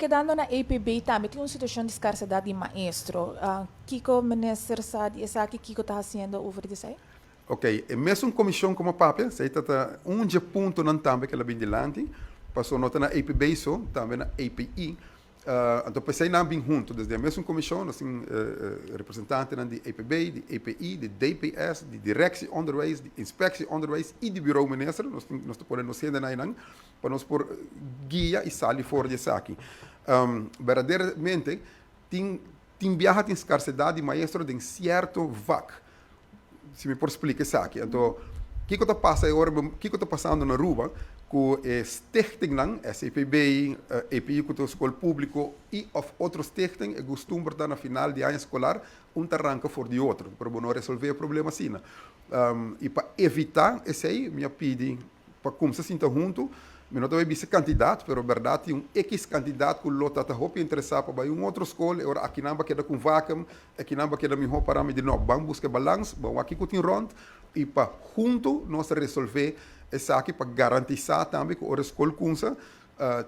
quedando na APB também tem uma situação de escassidade de maestro. Kiko, minister, sabe, essa que Kiko está fazendo over isso aí? Ok, e mesmo comissão como papel, sei que um dia ponto não também que ela vem delante, passou nota na APB so, também na API. Então pensei na bem junto, desde a mesma comissão, nós temos representantes de APB, de API, de DPS, de direção onderwijs, de inspectie onderwijs e de bureau minister, nós podemos ser na inang, para nós por guia e salir fora de aqui. Verdadeiramente, tem viaja tem escassidade de maestro de certo vac. Se me por explicar isso aqui. Então, o que está passando agora, o que está passando na rua, com a stichting lang, SAPB, API, com a escola pública e outros stichting, é costume na final de ano escolar, arranca fora de outro, para não resolver o problema assim. E para evitar isso aí, me pedi, para como se sinta junto, eu não estou ser candidato, mas na verdade tem X candidato que o lote está interessado para uma outra escola, agora aqui não vai quedar com vacuum, aqui não vai quedar melhor para mim de novo, vamos buscar balanço, vamos aqui com o rond, e para junto nós resolver essa aqui para garantizar também que a escola kunsa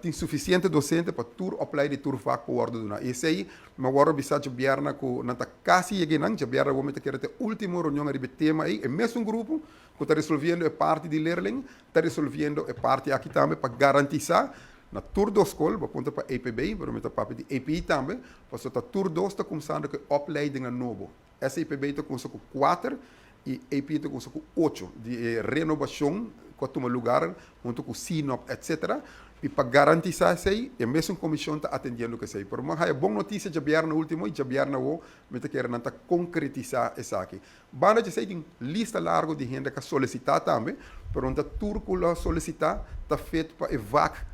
tem suficiente docente para tur opleiding tur vac por ordem na. Esse aí, mas agora bisa jabiarna com nanta quase cheguei jabiarna vamos ter que ter último reunião de tema aí, é mesmo grupo que está resolvendo a parte de leerling, está resolvendo a parte aqui também para garantizar na tur da escola, para ponta para APB, para meter parte de API também, para so tur dos está começando com opleiding novo. Essa APB está começando com 4 e API está começando com 8 de renovação com um lugar, junto com o SINOP, etc. E para garantizar isso aí, a mesma comissão está atendendo isso aí. Por uma boa notícia, já vieram no último e já vieram no outro, mas querem concretizar isso aqui. Banda de sei tem lista larga de gente que solicitar também, para onde tudo solicitar está feito para evac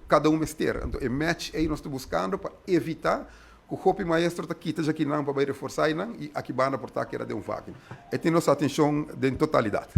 cada mestre. Então, o match aí nós estamos buscando para evitar que o hopi maestro está quita já que não para reforçar e aqui banda por estar que era de vac. E tem nossa atenção de totalidade.